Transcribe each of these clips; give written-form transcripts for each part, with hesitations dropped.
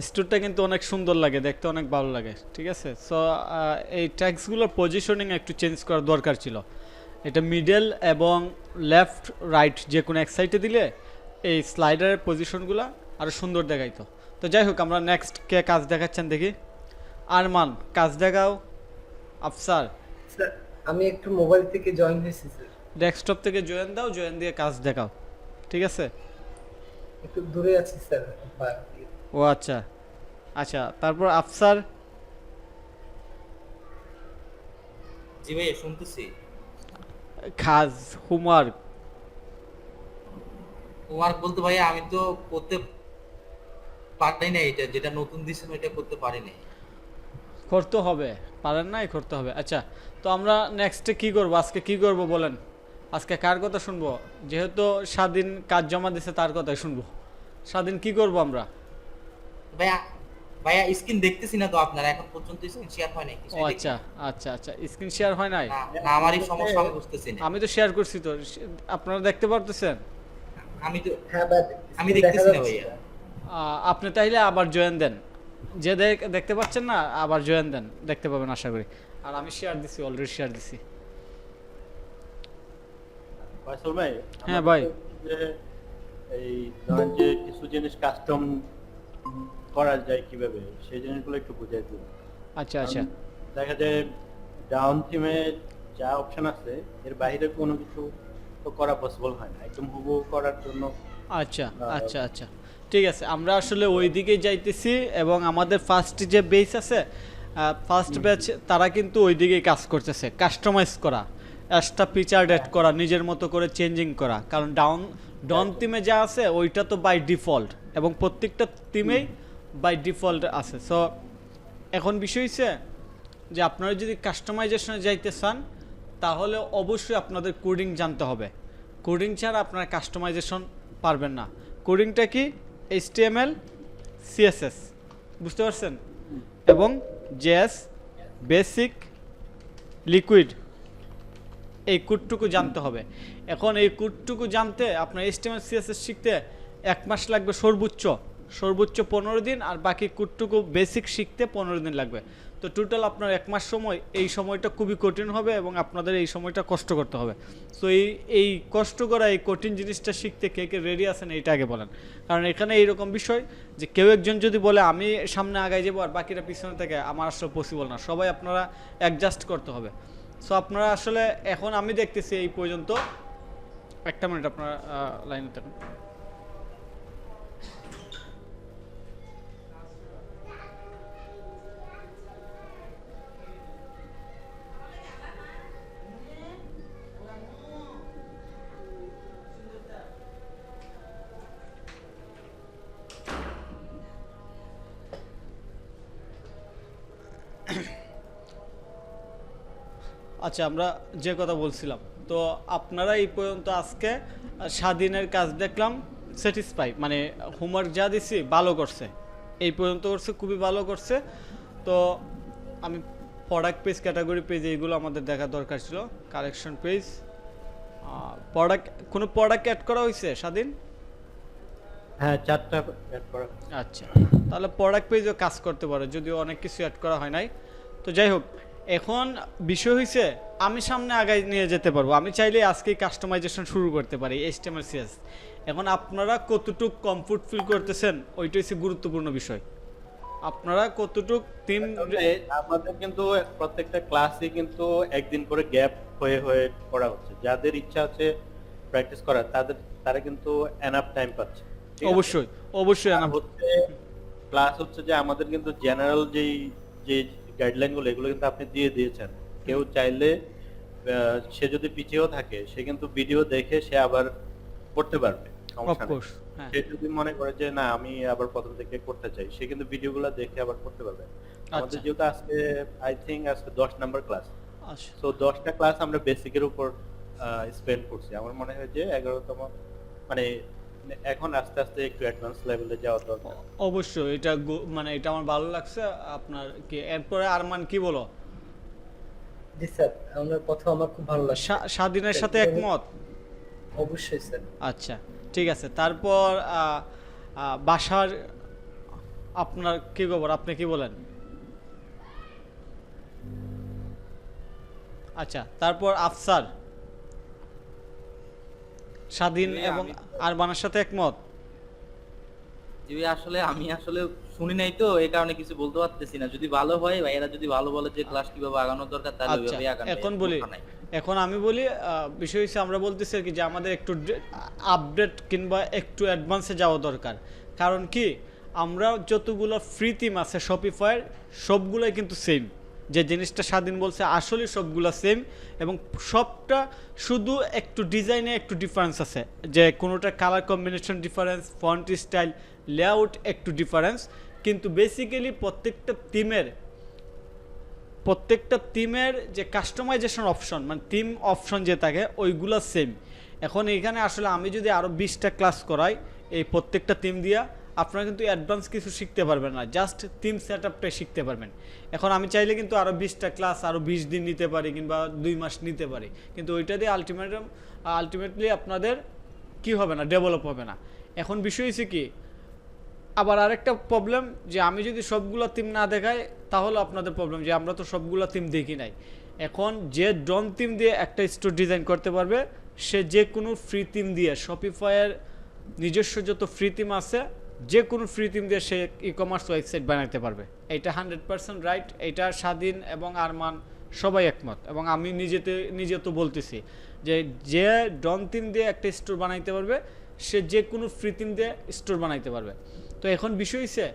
স্টোরটা কিন্তু অনেক সুন্দর লাগে, দেখতে অনেক ভালো লাগে, ঠিক আছে। সো এই ট্যাক্সগুলোর পজিশনিং একটু চেঞ্জ করার দরকার ছিল। এটা মিডল এবং লেফট রাইট যে কোনো এক সাইডে দিলে এই স্লাইডারের পজিশনগুলো আরও সুন্দর দেখাইতো। তো যাই হোক, আমরা নেক্সট কে কাজ দেখাচ্ছেন দেখি। আরমান, কাজ দেখাও। আফসার, স্যার, আমি একটু মোবাইল থেকে জয়েন হয়েছি স্যার। ডেস্কটপ থেকে জয়েন দাও, জয়েন দিয়ে কাজ দেখাও, ঠিক আছে। একটু দূরে আছি স্যার। ও আচ্ছা, আচ্ছা তারপর আফসার। জি ভাইয়া শুনতেছি। কাজ, হোমওয়ার্ক। হোমওয়ার্ক বলতে ভাইয়া আমি তো করতে পারি না, এটা যেটা নতুন দিছেন ওইটা করতে পারি নাই। করতে হবে, পারেন নাই, করতে হবে। আচ্ছা, তো আমরা নেক্সটে কি করব, আজকে কি করব বলেন। আজকে কার কথা শুনবো? যেহেতু স্বাধীন কাজ জমা দিছে তার কথাই শুনবো। স্বাধীন, কি করব আমরা? ভাইয়া ভাইয়া স্ক্রিন দেখতেছি না তো, আপনারা এখন পর্যন্ত স্ক্রিন শেয়ার হয় নাই, ও কিছুই দেখি আচ্ছা, নাই। আচ্ছা আচ্ছা, স্ক্রিন শেয়ার হয় নাই। না না, আমারই সমস্যা, আমি বুঝতেছি না। আমি তো শেয়ার করছি তো, আপনারা দেখতে পারতেছেন। আমি তো হ্যাঁ ভাই, আমি দেখা দেখতেছি না যাচ্ছে ভাইয়া। স্যার। আপনি তাইলে আবার জয়েন দেন। যে দেখতে পাচ্ছেন না, আবার জয়েন দেন, দেখতে পাবেন আশা করি। আর আমি শেয়ার দিছি, অলরেডি শেয়ার দিছি। ফয়সাল ভাই, হ্যাঁ আমাদের ভাই। তো যে এই ধরেন যে কিছু জিনিস কাস্টম করা যায় কিভাবে, সেই জিনিসগুলো একটু বুঝাই দিন। আচ্ছা কারণ আচ্ছা দেখা যায় ডাউন থিমে যা অপশন আছে এর বাইরে কোনো কিছু তো করা পসিবল হয় না, একদম হুবহু করার জন্য। আচ্ছা আহ, আচ্ছা আচ্ছা, ঠিক আছে, আমরা আসলে ওই দিকে যাইতেছি। এবং আমাদের ফার্স্ট যে বেস আছে, ফার্স্ট ব্যাচ, তারা কিন্তু ওই দিকেই কাজ করতেছে, কাস্টমাইজ করা, এক্সট্রা ফিচার অ্যাড করা, নিজের মতো করে চেঞ্জিং করা। কারণ ডন থিমে যা আছে ওইটা তো বাই ডিফল্ট, এবং প্রত্যেকটা থিমেই বাই ডিফল্ট আছে। সো এখন বিষয় হচ্ছে যে আপনারা যদি কাস্টমাইজেশনে যাইতে চান, তাহলে অবশ্যই আপনাদের কোডিং জানতে হবে। কোডিং ছাড়া আপনারা কাস্টমাইজেশন পারবেন না। কোডিংটা কি? এইচটিএমএল, সিএসএস, বুঝতে পারছেন? এবং জেএস, বেসিক, লিকুইড, এই কোডটুকু জানতে হবে। এখন এই কোডটুকু জানতে আপনার এইচটিএমএল সিএসএস শিখতে 1 মাস লাগবে সর্বোচ্চ, সর্বোচ্চ 15 দিন। আর বাকি কোডটুকু বেসিক শিখতে 15 দিন লাগবে। তো টোটাল আপনার 1 মাস সময়, এই সময়টা খুবই কঠিন হবে এবং আপনাদের এই সময়টা কষ্ট করতে হবে। সো এই কষ্ট করা, এই কঠিন জিনিসটা শিখতে কে কে রেডি আছেন এইটা আগে বলেন। কারণ এখানে এইরকম বিষয় যে কেউ একজন যদি বলে আমি সামনে আগাই যাবো আর বাকিরা পিছনে থেকে, আমার আসলে পসিবল না। সবাই আপনারা অ্যাডজাস্ট করতে হবে। সো আপনারা আসলে, এখন আমি দেখতেছি এই পর্যন্ত, একটা মিনিট আপনারা লাইনে থাকুন। আচ্ছা, আমরা যে কথা বলছিলাম, তো আপনারা এই পর্যন্ত আজকে স্বাধীনের কাজ দেখলাম, স্যাটিসফাই, মানে হোমওয়ার্ক যা দিছি ভালো করছে, এই পর্যন্ত করছে, খুবই ভালো করছে। তো আমি প্রোডাক্ট পেজ, ক্যাটাগরি পেজ, এইগুলো আমাদের দেখা দরকার ছিল। কালেকশন পেজ, প্রোডাক্ট, কোনো প্রোডাক্ট অ্যাড করা হয়েছে স্বাধীন? হ্যাঁ, 4টা অ্যাড করা। আচ্ছা, তাহলে প্রোডাক্ট পেজও কাজ করতে পারে, যদিও অনেক কিছু অ্যাড করা হয় নাই। তো যাই হোক, এখন বিষয় হয়েছে আমি সামনে আগায় নিয়ে যেতে পারবো। আমি চাইলে আজকেই কাস্টমাইজেশন শুরু করতে পারি এইচটিএমএল সিএস। এখন আপনারা কতটুকু কমফোর্ট ফিল করতেছেন ওইটা হচ্ছে গুরুত্বপূর্ণ বিষয়। আপনারা কতটুকু থিম। তবে আমাদের কিন্তু প্রত্যেকটা ক্লাসে কিন্তু একদিন করে গ্যাপ হয়ে হয়ে করা হচ্ছে। যাদের ইচ্ছা আছে প্র্যাকটিস করার, তারা কিন্তু এনাফ টাইম পাচ্ছে। ঠিক আছে? অবশ্যই, অবশ্যই আর হচ্ছে প্লাস হচ্ছে যে আমাদের কিন্তু জেনারেল যে গাইডলাইন গুলো, এগুলো কিন্তু আপনি দিয়ে দিয়েছেন। কেউ চাইলে সে যদি পিছিয়েও থাকে, সে কিন্তু ভিডিও দেখে সে আবার করতে পারবে, সমস্যা নেই। অফকোর্স, হ্যাঁ। সে যদি মনে করে যে না আমি আবার প্রথম থেকে করতে চাই, সে কিন্তু ভিডিওগুলো দেখে আবার করতে পারবে। আমাদের আচ্ছা যেহেতু আজকে আই থিঙ্ক আজকে 10 নাম্বার ক্লাস, আচ্ছা, তো 10টা ক্লাস আমরা বেসিকের উপর স্পেন্ড করছি। আমার মনে হয় যে 11তম, মানে এখন আস্তে আস্তে একটু অ্যাডভান্স লেভেলে যাওয়া দরকার। অবশ্যই এটা মানে এটা আমার ভালো লাগছে। আপনার কি এরপরে আরমান কি বলো? জি স্যার, আপনার কথা আমার খুব ভালো লাগছে। স্বাধীনের সাথে একমত? অবশ্যই স্যার। আচ্ছা, ঠিক আছে। তারপর বাসার, আপনার কি খবর, আপনি কি বলেন? আচ্ছা, তারপর আফসার, স্বাধীন জি, এবং আমি- আরমানের সাথে একমত। জি ভাই, আমি আসলে শুনি নাই তো, এই কারণে কিছু বলতে পারতেছি না। যদি ভালো হয় বা এরা যদি ভালো বলে যে ক্লাস কিভাবে আগানো দরকার, তাহলে আচ্ছা, ওইভাবে আগানো, এখন এর বলি, সমস্যা নাই। এখন আমি বলি বিষয় হচ্ছে আমরা বলতেছি আর কি যে আমাদের একটু আপডেট কিংবা একটু অ্যাডভান্সে যাওয়া দরকার। কারণ কি, আমরা যতগুলো ফ্রি থিম আছে শপিফাইয়ের সবগুলোই কিন্তু সেম। যে জিনিসটা স্বাধীন বলছে আসলে সবগুলো সেম, এবং সবটা শুধু একটু ডিজাইনে একটু ডিফারেন্স আছে, যে কোনোটা colour combination difference, font style, layout একটু ডিফারেন্স, কিন্তু বেসিক্যালি প্রত্যেকটা থিমের যে কাস্টমাইজেশন অপশন, মানে থিম অপশন যে থাকে ওইগুলো সেম। এখন এখানে আসলে আমি যদি আরও 20টা ক্লাস করাই এই প্রত্যেকটা থিম দিয়া, আপনারা কিন্তু অ্যাডভান্স কিছু শিখতে পারবেন না, জাস্ট থিম সেট আপটাই শিখতে পারবেন। এখন আমি চাইলে কিন্তু আরও 20টা ক্লাস আরও 20 দিন নিতে পারি কিংবা 2 মাস নিতে পারি, কিন্তু ওইটা দিয়ে আলটিমেটলি আপনাদের কি হবে না, ডেভেলপ হবে না। এখন বিষয় হচ্ছে কি, আবার আরেকটা প্রবলেম, যে আমি যদি সবগুলো থিম না দেখাই তাহলে আপনাদের প্রবলেম যে আমরা তো সবগুলো থিম দেখি নাই। এখন যে ড্রোন থিম দিয়ে একটা স্টোর ডিজাইন করতে পারবে, সে যে কোনো ফ্রি থিম দিয়ে, শপিফাইয়ের নিজস্ব যত ফ্রি থিম আছে যে কোনো ফ্রি থিম দিয়ে সে ই কমার্স ওয়েবসাইট বানাতে পারবে। এটা 100% রাইট, এটা স্বাধীন এবং আরমান সবাই একমত, এবং আমি নিজে তো বলতেছি যে যে ড্রোন থিম দিয়ে একটা স্টোর বানাইতে পারবে সে যে কোনো ফ্রি থিম দিয়ে স্টোর বানাইতে পারবে। তো এখন বিষয় হচ্ছে,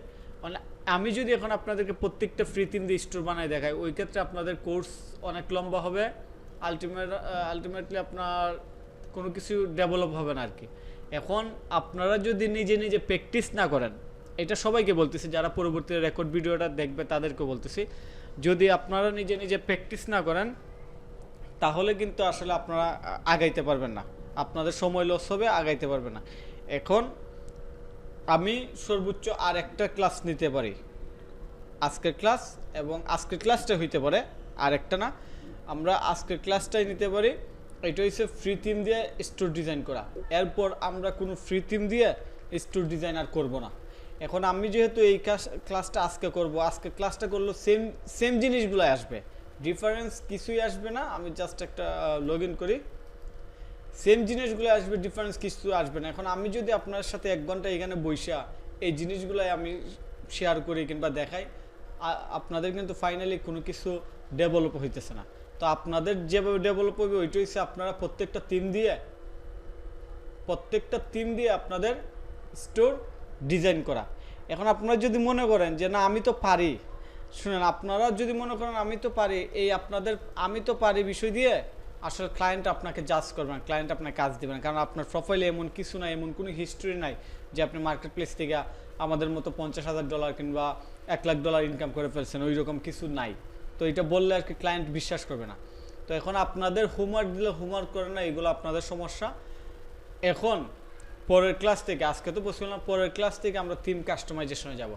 মানে আমি যদি এখন আপনাদেরকে প্রত্যেকটা ফ্রি থিম দিয়ে স্টোর বানাই দেখাই, ওই ক্ষেত্রে আপনাদের কোর্স অনেক লম্বা হবে, আলটিমেটলি আপনার কোনো কিছু ডেভেলপ হবে না আর কি। এখন আপনারা যদি নিজে প্র্যাকটিস না করেন, এটা সবাইকে বলতেছি, যারা পরবর্তীতে রেকর্ড ভিডিওটা দেখবে তাদেরকে বলতেছি, যদি আপনারা নিজে প্র্যাকটিস না করেন তাহলে কিন্তু আসলে আপনারা আগাইতে পারবেন না, আপনাদের সময় লস হবে, আগাইতে পারবেন না। এখন আমি সর্বোচ্চ আর একটা ক্লাস নিতে পারি, আজকের ক্লাস, এবং আজকের ক্লাসটা হইতে পারে, আর একটা না, আমরা আজকের ক্লাসটাই নিতে পারি। এটা হচ্ছে ফ্রি থিম দিয়ে স্টোর ডিজাইন করা। এরপর আমরা কোনো ফ্রি থিম দিয়ে স্টোর ডিজাইন আর করবো না। এখন আমি যেহেতু এই ক্লাসটা আজকে করব, আজকে ক্লাসটা করলে সেম জিনিসগুলো আসবে, ডিফারেন্স কিছুই আসবে না। আমি জাস্ট একটা লগ ইন করি, সেম জিনিসগুলো আসবে, ডিফারেন্স কিছু আসবে না। এখন আমি যদি আপনার সাথে 1 ঘন্টা এখানে বইসা এই জিনিসগুলোই আমি শেয়ার করি কিংবা দেখাই, আপনাদের কিন্তু ফাইনালি কোনো কিছু ডেভেলপ হইতেছে না। তো আপনাদের যেভাবে ডেভেলপ হবে ওইটা হচ্ছে আপনারা প্রত্যেকটা থিম দিয়ে আপনাদের স্টোর ডিজাইন করা। এখন আপনারা যদি মনে করেন যে না আমি তো পারি, শুনেন, আপনারা যদি মনে করেন আমি তো পারি, এই আপনাদের আমি তো পারি বিষয় দিয়ে আসলে ক্লায়েন্ট আপনাকে জাজ করবেন, ক্লায়েন্ট আপনাকে কাজ দেবেন, কারণ আপনার প্রোফাইলে এমন কিছু নাই, এমন কোনো হিস্ট্রি নাই যে আপনি মার্কেট প্লেস থেকে আমাদের মতো $50,000 কিংবা $1,00,000 ইনকাম করে ফেলছেন, ওই রকম কিছু নাই। তো এটা বললে আর কি ক্লায়েন্ট বিশ্বাস করবে না। তো এখন আপনাদের হোমওয়ার্ক দিলে হোমওয়ার্ক করে না, এগুলো আপনাদের সমস্যা। এখন পরের ক্লাস থেকে, আজকে তো বলছিলাম পরের ক্লাস থেকে আমরা থিম কাস্টমাইজেশনে যাব।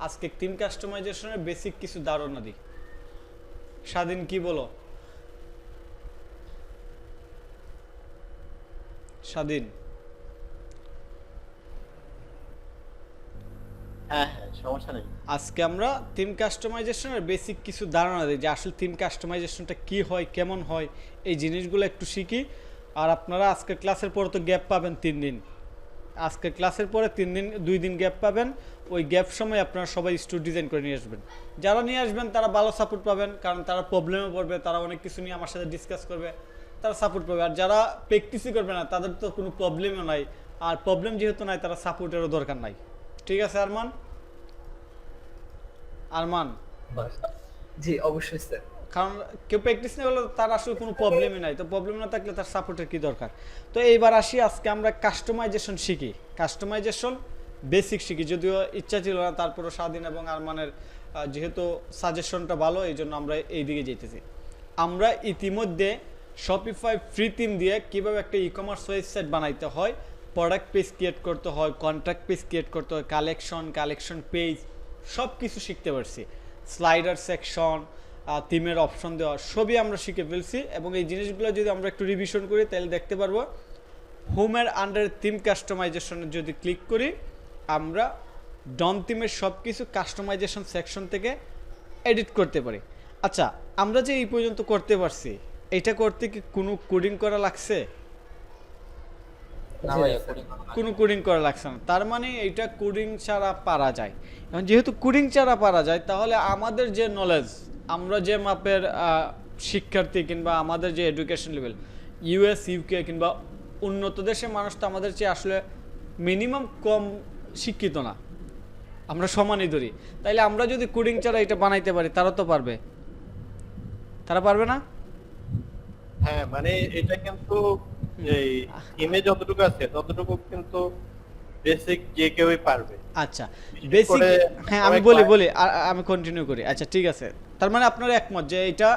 আজকে থিম কাস্টমাইজেশনের বেসিক কিছু ধারণা দিই। স্বাধীন কি বলো? স্বাধীন, হ্যাঁ সমস্যা নেই। আজকে আমরা থিম কাস্টমাইজেশনের বেসিক কিছু ধারণা দিই, যে আসলে থিম কাস্টমাইজেশনটা কি হয়, কেমন হয়, এই জিনিসগুলো একটু শিখি। আর আপনারা আজকের ক্লাসের পরে তো গ্যাপ পাবেন 3 দিন, আজকের ক্লাসের পরে 2 দিন গ্যাপ পাবেন। ওই গ্যাপ সময় আপনারা সবাই স্টোর ডিজাইন করে নিয়ে আসবেন। যারা নিয়ে আসবেন তারা ভালো সাপোর্ট পাবেন, কারণ তারা প্রবলেমে পড়বে, তারা অনেক কিছু নিয়ে আমার সাথে ডিসকাস করবে, তারা সাপোর্ট পাবে। আর যারা প্র্যাকটিসই করবে না তাদের তো কোনো প্রবলেমও নাই, আর প্রবলেম যেহেতু নাই তারা সাপোর্টেরও দরকার নাই। ঠিক আছে আরমান? জি অবশ্যই স্যার। কারণ কেউ প্র্যাকটিস না করলে তার আসলে কোনো প্রবলেমই নাই, তো প্রবলেম না থাকলে তার সাপোর্টের কি দরকার। তো এইবার আসি, আজকে আমরা কাস্টমাইজেশন শিখি, কাস্টমাইজেশন বেসিক শিখি, যদিও ইচ্ছা ছিল না, তারপরে স্বাধীন এবং আরমানের যেহেতু সাজেশনটা ভালো এই জন্য আমরা এই দিকে যেতেছি। আমরা ইতিমধ্যে শপিফাই ফ্রি থিম দিয়ে কীভাবে একটা ই কমার্স ওয়েবসাইট বানাইতে হয়, প্রোডাক্ট পেজ ক্রিয়েট করতে হয়, কন্ট্রাক্ট পেজ ক্রিয়েট করতে হয়, কালেকশন পেজ সব কিছু শিখতে পারছি। স্লাইডার সেকশন, থিমের অপশন দেওয়া সবই আমরা শিখে ফেলছি। এবং এই জিনিসগুলো যদি আমরা একটু রিভিশন করি তাহলে দেখতে পারবো, হোমের আন্ডারে থিম কাস্টমাইজেশনে যদি ক্লিক করি আমরা ডন থিমের সব কিছু কাস্টমাইজেশন সেকশন থেকে এডিট করতে পারি। আচ্ছা, আমরা যে এই পর্যন্ত করতে পারছি, এটা করতে কি কোনো কোডিং করা লাগছে? না জি, ভাইয়া স্যার। coding করা কোনো কোডিং করা লাগছে না, তার মানে এইটা কোডিং ছাড়া পারা যায়। এখন যেহেতু কোডিং ছাড়া পারা যায়, তাহলে আমাদের যে নলেজ, আমরা যে মাপের শিক্ষার্থী কিংবা আমাদের যে এডুকেশন লেভেল, ইউএস ইউকে কিংবা উন্নত দেশের মানুষ তো আমাদের চেয়ে আসলে মিনিমাম কম শিক্ষিত না, আমরা সমানই ধরি। তাইলে আমরা যদি কোডিং ছাড়া এটা বানাইতে পারি, তারা তো পারবে, তারা পারবে না? হ্যাঁ মানে এটা কিন্তু এই থিমে যতটুকু আছে ততটুকু কিন্তু বেসিক যে কেউই পারবে। আচ্ছা, বিশেষ বেসিক, করে হ্যাঁ আমি অনেক বলি client- বলি আমি কন্টিনিউ করি। আচ্ছা ঠিক আছে, তার মানে আপনারা একমত যে এটা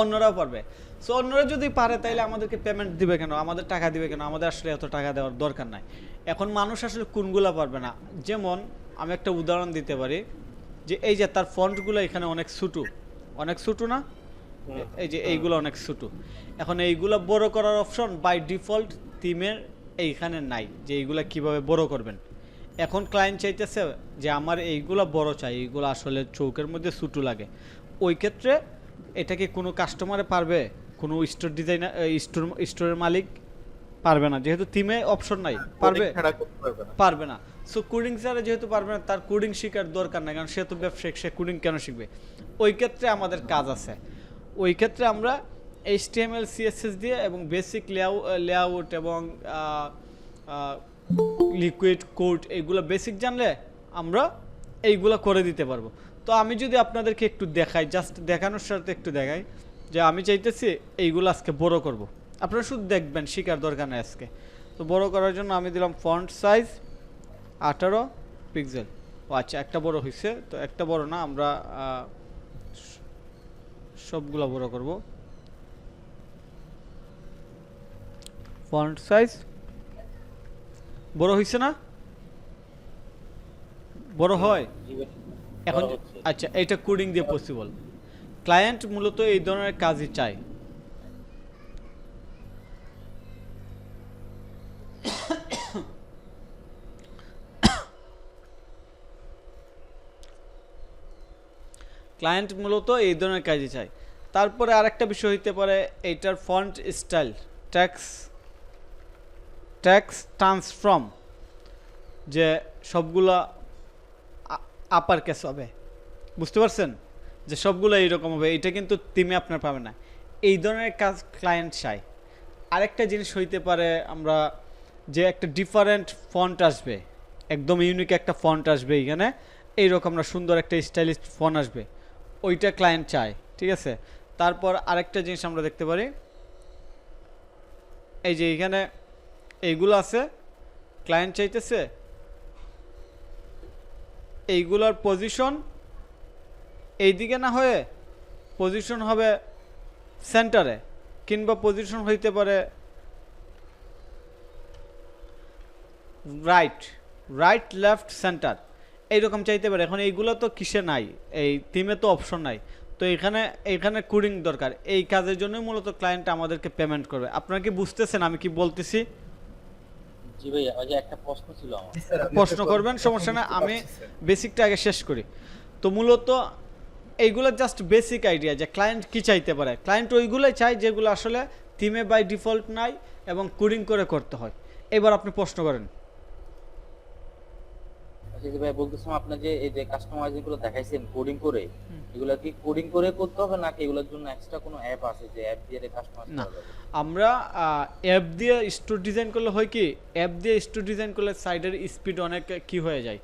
অন্যরাও পারবে। সো অন্যরা যদি পারে তাইলে আমাদেরকে পেমেন্ট দিবে কেন, আমাদের টাকা দিবে কেন? আমাদের আসলে এত টাকা দেওয়ার দরকার নাই। এখন মানুষ আসলে কোনগুলা পারবে না, যেমন আমি একটা উদাহরণ দিতে পারি, যে এই যে তার ফন্টগুলো এখানে অনেক ছোটো, অনেক ছোটো না, এই যে এইগুলো অনেক ছোটো। এখন এইগুলো বড় করার অপশন বাই ডিফল্ট থিমের এইখানে নাই, যে এইগুলা কিভাবে বড় করবেন। এখন ক্লায়েন্ট চাইতেছে যে আমার এইগুলা বড় চাই, এইগুলো আসলে চৌকের মধ্যে ছোটো লাগে। ওই ক্ষেত্রে এটা কি কোনো কাস্টমারে পারবে? কোনো স্টোর ডিজাইনার, স্টোরের মালিক পারবে না, যেহেতু থিমে অপশন নাই। পারবে? Coding ছাড়া করতে পারবে না। পারবে না। সো কোডিং ছাড়া যেহেতু পারবে না, তার কোডিং শেখার দরকার নাই, কারণ সে তো ব্যবসায়িক, সে কোডিং কেন শিখবে? ওই ক্ষেত্রে আমাদের কাজ আছে। ওই ক্ষেত্রে আমরা HTML CSS দিয়ে এবং বেসিক লেআউট এবং লিকুইড কোড এইগুলো বেসিক জানলে আমরা এইগুলো করে দিতে পারবো। তো আমি যদি আপনাদেরকে একটু দেখাই, জাস্ট দেখানোর সাথে একটু দেখাই, যে আমি চাইতেছি এইগুলো আজকে বড় করব। আপনারা শুধু দেখবেন, শেখার দরকার নেই আজকে। তো বড় করার জন্য আমি দিলাম ফন্ট সাইজ 18 পিক্সেল। ও আচ্ছা, একটা বড় হয়েছে, তো একটা বড় না, আমরা সবগুলো বড় করব। ফন্ট সাইজ বড় হয়েছে না? বড় হয় এখন। আচ্ছা, এটা কোডিং দিয়ে পসিবল। ক্লায়েন্ট মূলত এই ধরনের কাজই চায়। ক্লায়েন্ট মূলত এই ধরনের কাজই চায়। তারপরে আরেকটা বিষয় হইতে পারে এইটার ফন্ট স্টাইল, ট্যাক্স ট্রান্সফর্ম, যে সবগুলা আপার কেস হবে, বুঝতে পারছেন? যে সবগুলো এইরকম হবে, এটা কিন্তু থিমে আপনার পাবেন না। এই ধরনের কাজ ক্লায়েন্ট চায়। আরেকটা জিনিস হইতে পারে আমরা যে একটা ডিফারেন্ট ফন্ট আসবে, একদম ইউনিক একটা ফন্ট আসবে এখানে, এইরকম না সুন্দর একটা স্টাইলিশ ফন্ট আসবে, ওইটা ক্লায়েন্ট চায়, ঠিক আছে? তারপর আরেকটা জিনিস আমরা দেখতে পারি, এই যে এখানে এইগুলো আছে, ক্লায়েন্ট চাইতেছে এইগুলোর পজিশন এইদিকে না হয়ে পজিশন হবে সেন্টারে, কিংবা পজিশন হইতে পারে রাইট লেফট সেন্টার, এইরকম চাইতে পারে। এখন এইগুলো তো কিসে নাই, এই থিমে তো অপশন নাই, তো এখানে কোডিং দরকার। এই কাজের জন্যই মূলত ক্লায়েন্ট আমাদেরকে পেমেন্ট করবে। আপনারা কি বুঝতেছেন আমি কি বলতেছি? জি ভাইয়া, ওই যে একটা প্রশ্ন ছিল আমার। জি স্যার, আপনি প্রশ্ন তো করবেন, সমস্যা না, বুঝতে আমি পারছি, স্যার। বেসিকটা আগে শেষ করি। তো মূলত এইগুলো জাস্ট বেসিক আইডিয়া যে ক্লায়েন্ট কি চাইতে পারে। ক্লায়েন্ট ওইগুলোই চাই যেগুলো আসলে থিমে বাই ডিফল্ট নাই এবং কোডিং করে করতে হয়। এবার আপনি প্রশ্ন করেন। আচ্ছা জি ভাই, বলতেছিলাম আপনি যে এই যে কাস্টমাইজিং গুলো দেখাইছেন কোডিং করে, এগুলা কি কোডিং করে করতে হবে নাকি এগুলোর জন্য এক্সট্রা কোনো অ্যাপ আছে যে অ্যাপ দিয়ে কাস্টমাইজ না, করা যাবে? আমরা অ্যাপ দিয়ে স্টোর ডিজাইন করলে হয় কি, অ্যাপ দিয়ে স্টোর ডিজাইন করলে সাইডের স্পিড অনেক কি হয়ে যায়,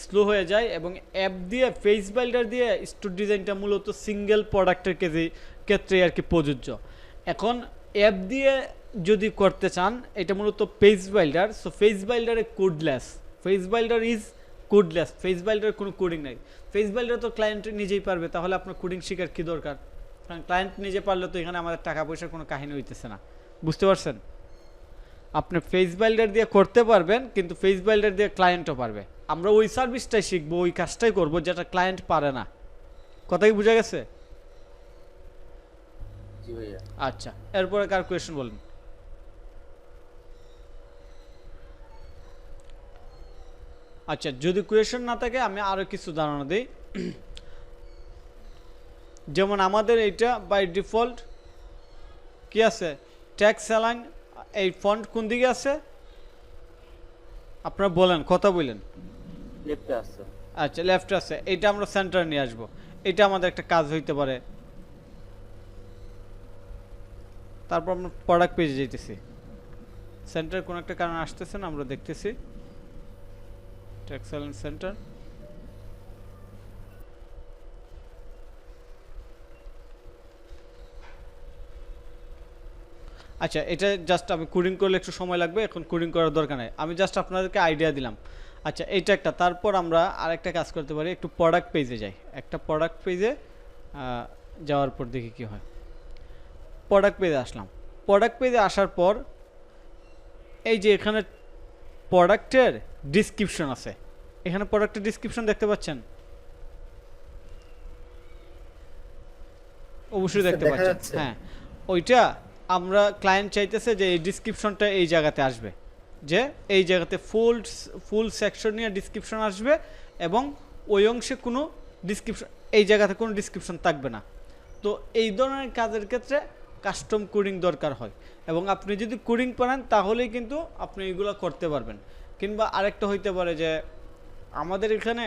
স্লো হয়ে যায়। এবং অ্যাপ দিয়ে ফেস বিল্ডার দিয়ে স্টোর ডিজাইনটা মূলত সিঙ্গেল প্রোডাক্টের ক্ষেত্রে আর কি প্রযোজ্য। এখন অ্যাপ দিয়ে যদি করতে চান, এটা মূলত পেজ বিল্ডার। সো ফেস বিল্ডারে codeless, page builder is codeless, page builder কোনো কোডিং নাই। ফেস বিল্ডার তো ক্লায়েন্ট নিজেই পারবে, তাহলে আপনার কোডিং শেখার কী দরকার? কারণ ক্লায়েন্ট নিজে পারলে তো এখানে আমাদের টাকা পয়সার কোনো কাহিনী হইতেছে না, বুঝতে পারছেন? আপনি ফেস বিল্ডার দিয়ে করতে পারবেন, কিন্তু ফেস বিল্ডার দিয়ে ক্লায়েন্টও পারবে। আমরা ওই সার্ভিসটাই শিখবো, ওই কাজটাই করবো যেটা ক্লায়েন্ট পারে না। কথা কি বোঝা গেছে? জি ভাইয়া। আচ্ছা, এরপরে কার কোয়েশ্চেন বলেন। আচ্ছা, যদি কোয়েশ্চেন না থাকে আমি আরো কিছু ধারণা দিই। যেমন আমাদের এইটা বাই ডিফল্ট কি আছে, ট্যাক্স অ্যালাইন, এই ফন্ট কোন দিকে আছে আপনারা বলেন, কথা বলেন। লেফটে আছে। আচ্ছা, লেফট আছে, এটা আমরা সেন্টারে নিয়ে আসবো। এটা আমাদের একটা কাজ হইতে পারে। তারপর আমরা প্রোডাক্ট পেজে যাইতেছি, সেন্টার কোন একটা কারণে আসতেছে না, আমরা দেখতেছি ট্যাক্স অ্যালাইন সেন্টার। আচ্ছা, এটা জাস্ট আমি কোডিং করলে একটু সময় লাগবে, এখন কোডিং করার দরকার নেই, আমি জাস্ট আপনাদেরকে আইডিয়া দিলাম। আচ্ছা, এইটা একটা। তারপর আমরা আরেকটা কাজ করতে পারি, একটু প্রোডাক্ট পেজে যাই। একটা প্রোডাক্ট পেজে যাওয়ার পর দেখি কি হয়। প্রোডাক্ট পেজে আসলাম। প্রোডাক্ট পেজে আসার পর এই যে এখানে প্রোডাক্টের ডিসক্রিপশন আছে, এখানে প্রোডাক্টের ডিসক্রিপশন দেখতে পাচ্ছেন? অবশ্যই দেখতে দেখা পাচ্ছেন। যাচ্ছে। হ্যাঁ, ওইটা আমরা ক্লায়েন্ট চাইতেছে যে এই ডিসক্রিপশনটা এই জায়গাতে আসবে, যে এই জায়গাতে ফুল সেকশন নিয়ে ডিসক্রিপশন আসবে, এবং ওই অংশে কোনো ডিসক্রিপশন, এই জায়গাতে কোনো ডিসক্রিপশন থাকবে না। তো এই ধরনের কাজের ক্ষেত্রে কাস্টম কোডিং দরকার হয়, এবং আপনি যদি কোডিং পারেন তাহলেই কিন্তু আপনি এগুলো করতে পারবেন। কিংবা আরেকটা হইতে পারে যে আমাদের এখানে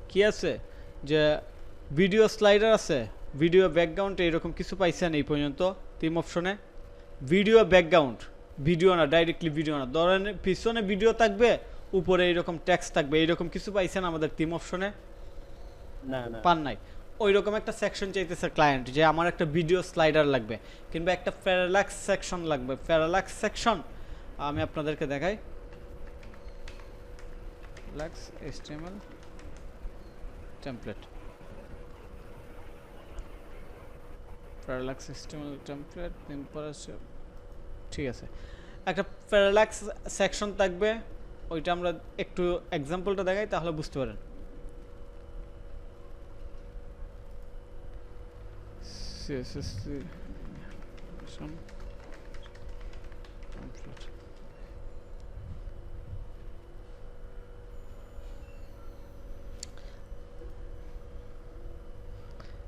কি আছে, যে ভিডিও স্লাইডার আছে, ভিডিও ব্যাকগ্রাউন্ড এরকম কিছু পাইছেন এই পর্যন্ত থিম অপশনে? ভিডিও ব্যাকগ্রাউন্ড, ভিডিও না, ডাইরেক্টলি ভিডিও না, ধরেন পিছনে ভিডিও থাকবে, উপরে এইরকম টেক্সট থাকবে, এইরকম কিছু পাইছেন আমাদের থিম অপশনে? না না, পান নাই। ওই রকম একটা সেকশন চাইতেছে ক্লায়েন্ট, যে আমার একটা ভিডিও স্লাইডার লাগবে, কিংবা একটা প্যারালাক্স সেকশন লাগবে। প্যারালাক্স সেকশন আমি আপনাদেরকে দেখাই। Lux HTML template, parallax HTML template, ঠিক আছে। একটা প্যারালাক্স সেকশন থাকবে, ওইটা আমরা একটু এক্সাম্পলটা দেখাই তাহলে বুঝতে পারেন। CSS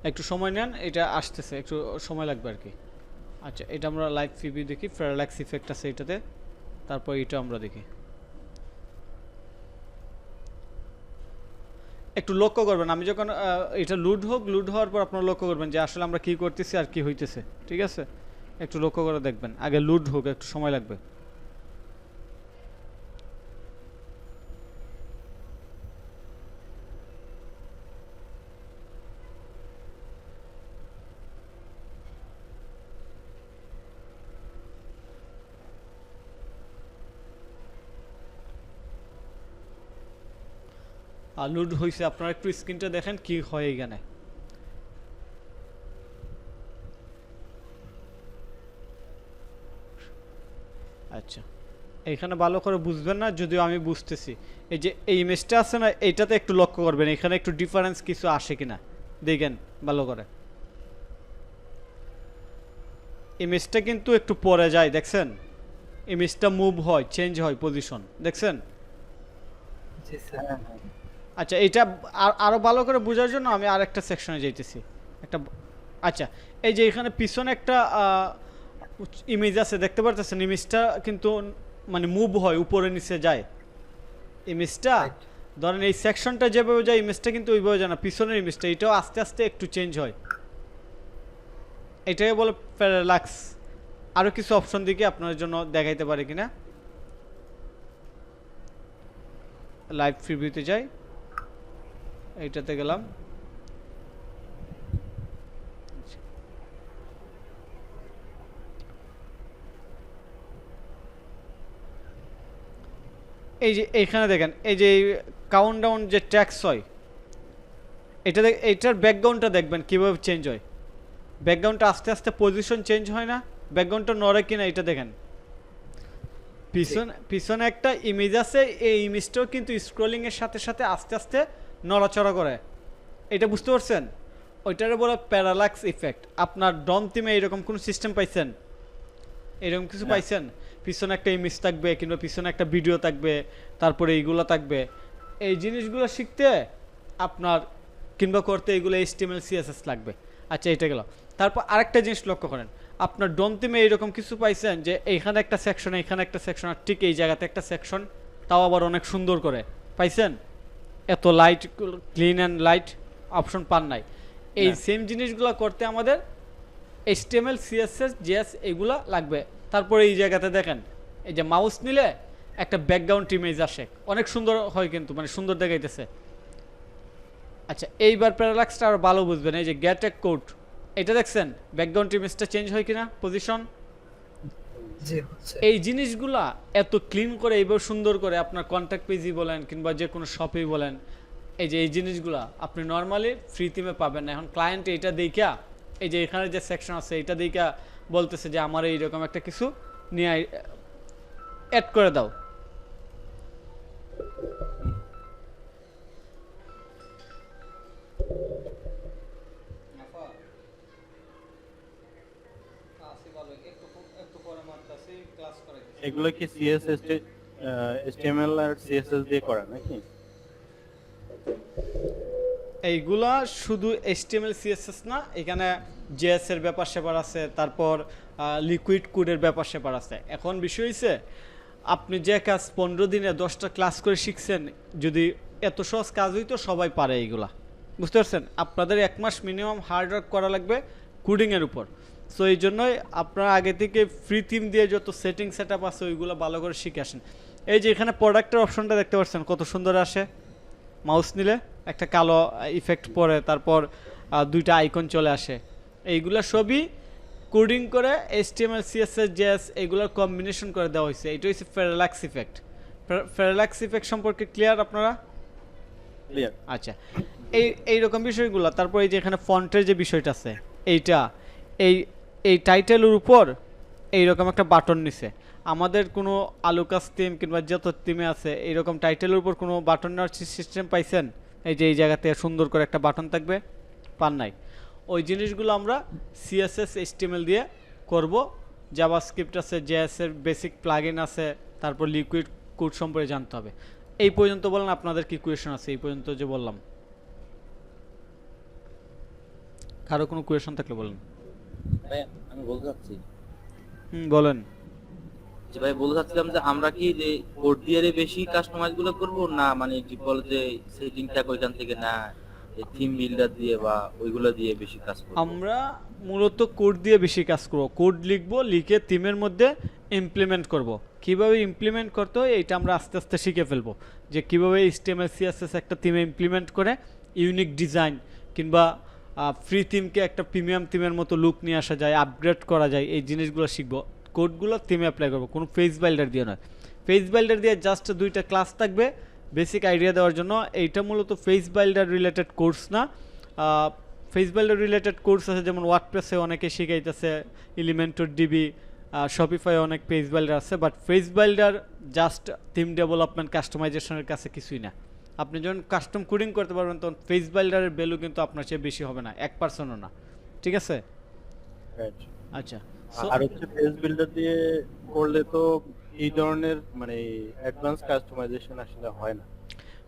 একটু সময় নেন, এটা আসতেছে, একটু সময় লাগবে আর কি। আচ্ছা, এটা আমরা লাইভ প্রিভিউ দেখি, প্যারালাক্স ইফেক্ট আছে এটাতে, তারপর এটা আমরা দেখি। একটু লক্ষ্য করবেন, আমি যখন এটা লুড হওয়ার পর আপনারা লক্ষ্য করবেন যে আসলে আমরা কি করতেছি আর কি হইতেছে, ঠিক আছে? একটু লক্ষ্য করে দেখবেন, আগে লুড হোক, একটু সময় লাগবে। আর লুড হয়েছে, আপনারা একটু স্ক্রিনটা দেখেন কি হয় এখানে। আচ্ছা, এখানে ভালো করে বুঝবেন না, যদিও আমি বুঝতেছি। এই যে এই ইমেজটা আছে না, এইটাতে একটু লক্ষ্য করবেন, এখানে একটু ডিফারেন্স কিছু আসে কিনা দেখেন ভালো করে। ইমেজটা কিন্তু একটু পরে যায়, দেখছেন? ইমেজটা মুভ হয়, চেঞ্জ হয় পজিশন, দেখছেন? জি স্যার। আচ্ছা, এটা আরো ভালো করে বোঝার জন্য আমি আরেকটা সেকশনে যাইতেছি। একটা আচ্ছা, এই যে এখানে পিছনে একটা ইমেজ আছে, দেখতে পারতেছেন? ইমেজটা কিন্তু মানে মুভ হয়, উপরে নিচে যায় ইমেজটা। ধরেন এই সেকশনটা যেভাবে যায়, ইমেজটা কিন্তু ওইভাবে যায় না, পিছনের ইমেজটা এটাও আস্তে আস্তে একটু চেঞ্জ হয়, এটাই বলে প্যারালাক্স। আরো কিছু অপশন দিকে আপনার জন্য দেখাইতে পারে কিনা। লাইভ প্রিভিউতে যাই, এইটাতে গেলাম। এই যে এইখানে দেখেন, এই যে কাউন্টডাউন যে ট্যাক্স হয়, এটা এইটার ব্যাকগ্রাউন্ডটা দেখবেন কিভাবে চেঞ্জ হয়। ব্যাকগ্রাউন্ডটা আস্তে আস্তে পজিশন চেঞ্জ হয় না, ব্যাকগ্রাউন্ডটা নড়ে কিনা এটা দেখেন। পিছনে একটা ইমেজ আছে, এই ইমেজটাও কিন্তু স্ক্রলিং এর সাথে সাথে আস্তে আস্তে নড়াচড়া করে, এটা বুঝতে পারছেন? ওইটারে বলে প্যারালাক্স ইফেক্ট। আপনার ডম থিমে এরকম কোন সিস্টেম পাইছেন? এরকম কিছু পাইছেন? পিছনে একটা ইমেজ থাকবে কিংবা পিছনে একটা ভিডিও থাকবে, তারপরে এইগুলো থাকবে। এই জিনিসগুলো শিখতে আপনার কিংবা করতে এইগুলো HTML CSS লাগবে। আচ্ছা, এটা গেল। তারপর আরেকটা জিনিস লক্ষ্য করেন, আপনার ডোম থিমে এইরকম কিছু পাইছেন যে এইখানে একটা সেকশন, এইখানে একটা সেকশন, আর ঠিক এই জায়গাতে একটা সেকশন, তাও আবার অনেক সুন্দর করে পাইছেন? এত light, clean and light option পান নাই। এই সেম জিনিসগুলো করতে আমাদের HTML CSS JS এগুলা লাগবে। তারপরে এই জায়গাতে দেখেন, এই যে মাউস নিলে একটা ব্যাকগ্রাউন্ড ইমেজ আসে, অনেক সুন্দর হয় কিন্তু, মানে সুন্দর দেখাইতেছে। আচ্ছা, এইবার প্যারালাক্সটা আরো ভালো বুঝবেন। এই যে গেট এ কোড, এটা দেখছেন ব্যাকগ্রাউন্ড ইমেজটা চেঞ্জ হয় কিনা, পজিশন। জি হচ্ছে। এই জিনিসগুলা এত ক্লিন করে এইভাবে সুন্দর করে আপনার কন্ট্যাক্ট পেজই বলেন কিংবা যে কোনো শপেই বলেন, এই যে এই জিনিসগুলা আপনি নর্মালি ফ্রি থিমে পাবেন না। এখন ক্লায়েন্ট এইটা দেখা, এই যে এখানে যে সেকশন আছে এটা দেখা বলতেছে যে আমার এইরকম একটা কিছু নিয়ে অ্যাড করে দাও। এগুলো কি CSS HTML আর CSS দিয়ে করা নাকি? এইগুলা শুধু HTML CSS না, এখানে JS এর ব্যাপার স্যাপার আছে, তারপর লিকুইড কোডের ব্যাপার স্যাপার আছে। এখন বিষয় হইছে, আপনি যে কাজ 15 দিনে 10টা ক্লাস করে শিখছেন, যদি এত সহজ কাজ হইতো সবাই পারে এইগুলা, বুঝতে পারছেন? আপনাদের 1 মাস মিনিমাম হার্ড ওয়ার্ক করা লাগবে কোডিংয়ের উপর। সো এই জন্যই আপনারা আগে থেকে ফ্রি থিম দিয়ে যত সেটিং সেট আপ আছে ওইগুলো ভালো করে শিখে আসেন। এই যে এখানে প্রোডাক্টের অপশনটা দেখতে পাচ্ছেন কত সুন্দর আসে, মাউস নিলে একটা কালো ইফেক্ট পড়ে, তারপর দুইটা আইকন চলে আসে। এইগুলা সবই কোডিং করে HTML CSS JS এইগুলোর কম্বিনেশন করে দেওয়া হয়েছে। এটা হচ্ছে প্যারালাক্স ইফেক্ট। প্যারালাক্স ইফেক্ট সম্পর্কে ক্লিয়ার আপনারা? ক্লিয়ার। আচ্ছা, এইরকম বিষয়গুলো। তারপর এই যে এখানে ফন্টের যে বিষয়টা আছে, এইটা এই টাইটেলের উপর এইরকম একটা বাটন নিছে। আমাদের কোনো আলুকাস থিম কিংবা যত থিমে আছে এইরকম টাইটেলের উপর কোনো বাটন নেওয়ার সিস্টেম পাইছেন? এই যে এই জায়গাতে সুন্দর করে একটা বাটন থাকবে, পান নাই? ওই জিনিসগুলো আমরা CSS HTML দিয়ে করব। জাভাস্ক্রিপ্ট আছে, JS এর বেসিক প্লাগইন আছে, তারপর লিকুইড কোড সম্পর্কে জানতে হবে। এই পর্যন্ত বলেন আপনাদের কি কোয়েশন আছে এই পর্যন্ত যে বললাম? কারো কোনো কোয়েশন থাকলে বলেন। ভাই আমি বলতে চাচ্ছি বলেন। যে ভাই বলতে চাচ্ছিলাম যে আমরা কি যে কোড দিয়ে বেশি কাস্টমাইজ গুলো করবো, না মানে ডিফল্ট যে সেটিং থাকে ওইখান থেকে, না থিম বিল্ডার দিয়ে বা ওইগুলো দিয়ে বেশি কাজ করবো? আমরা মূলত কোড দিয়ে বেশি কাজ করব। কোড লিখবো, লিখে থিমের মধ্যে ইমপ্লিমেন্ট করব। কিভাবে ইমপ্লিমেন্ট করতে হয় এটা আমরা আস্তে আস্তে শিখে ফেলবো, যে কিভাবে HTML CSS একটা থিমে ইমপ্লিমেন্ট করে ইউনিক ডিজাইন কিংবা ফ্রি থিমকে একটা প্রিমিয়াম থিমের মতো লুক নিয়ে আসা যায়, আপগ্রেড করা যায়। এই জিনিসগুলো শিখবো, কোডগুলো থিমে অ্যাপ্লাই করবো, কোনো ফেস বিল্ডার দিয়ে নয়। ফেস বিল্ডার দিয়ে জাস্ট 2টা ক্লাস থাকবে বেসিক আইডিয়া দেওয়ার জন্য। এইটা মূলত ফেস বিল্ডার রিলেটেড কোর্স না। ফেস বিল্ডার রিলেটেড কোর্স আছে, যেমন ওয়ার্ডপ্রেসে অনেকে শিখাইতেছে, এলিমেন্টর ডিবি, শপিফাই অনেক ফেস বিল্ডার আছে। But page builder just theme development কাস্টমাইজেশনের কাছে কিছুই না। আপনি যখন কাস্টম কোডিং করতে পারবেন তখন ফেস বিল্ডারের ভ্যালু কিন্তু আপনার চেয়ে বেশি হবে না, 1%ও না। ঠিক আছে? রাইট। আচ্ছা, আর হচ্ছে পেজ বিল্ডার দিয়ে করলে তো এই ধরনের মানে অ্যাডভান্স কাস্টমাইজেশন আসলে হয় না।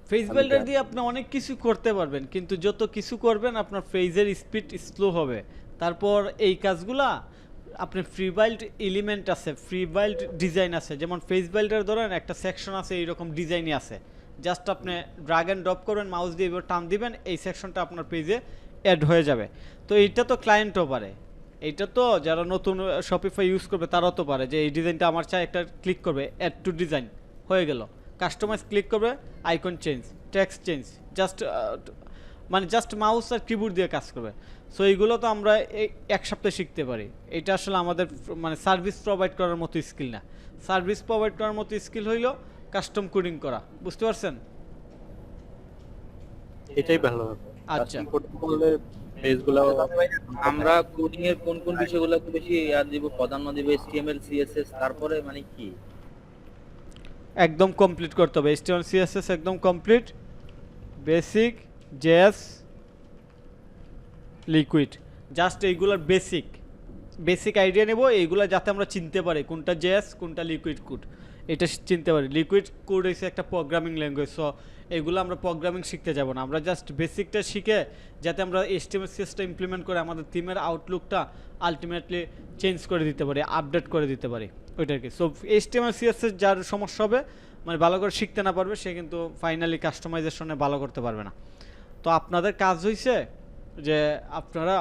ফেস বিল্ডার দিয়ে আপনি অনেক কিছু করতে পারবেন, কিন্তু যত কিছু করবেন আপনার ফেজের স্পিড স্লো হবে। তারপর এই কাজগুলা আপনি ফ্রি বিল্ড এলিমেন্ট আছে, ফ্রি বিল্ড ডিজাইন আছে, যেমন ফেস বিল্ডার ধরেন একটা সেকশন আছে এইরকম ডিজাইনই আছে, জাস্ট আপনি ড্রাগ অ্যান্ড ড্রপ করবেন, মাউস দিয়ে এবার টান দিবেন, এই সেকশনটা আপনার পেজে অ্যাড হয়ে যাবে। তো এইটা তো ক্লায়েন্টও পারে, এইটা তো যারা নতুন শপিফাই ইউজ করবে তারাও তো পারে, যে এই ডিজাইনটা আমার চাই, একটা ক্লিক করবে, অ্যাড টু ডিজাইন হয়ে গেল। কাস্টমাইজ ক্লিক করবে, icon change, text change, just mouse আর কিবোর্ড দিয়ে কাজ করবে। সো এইগুলো তো আমরা এক সপ্তাহে শিখতে পারি। এটা আসলে আমাদের মানে সার্ভিস প্রোভাইড করার মতো স্কিল না। সার্ভিস প্রোভাইড করার মতো স্কিল হইল কাস্টম কোডিং করা, বুঝতে পারছেন? এটাই ভালো হবে। আচ্ছা, কোডিং করলে পেজগুলো আমরা কোডিং এর কোন কোন বিষয়গুলোকে বেশি দিব, প্রাধান্য দিব? HTML CSS, তারপরে মানে কি একদম কমপ্লিট করতে হবে। HTML CSS একদম complete, basic, JS, liquid, just এইগুলোর বেসিক বেসিক আইডিয়া নেব এইগুলো, যাতে আমরা চিনতে পারি কোনটা জেএস কোনটা লিকুইড কোড, এটা চিনতে পারি। লিকুইড কোড হচ্ছে একটা প্রোগ্রামিং ল্যাঙ্গুয়েজ, সো এগুলো আমরা প্রোগ্রামিং শিখতে যাব না, আমরা জাস্ট বেসিকটা শিখে যাতে আমরা HTML সিএসটা ইমপ্লিমেন্ট করে আমাদের টিমের আউটলুকটা আলটিমেটলি চেঞ্জ করে দিতে পারি, আপডেট করে দিতে পারি ওইটাকে। সো HTML সিএস যার সমস্যা হবে, মানে ভালো করে শিখতে না পারবে, সে কিন্তু ফাইনালি কাস্টমাইজেশনে ভালো করতে পারবে না। তো আপনাদের কাজ হইছে যে আপনারা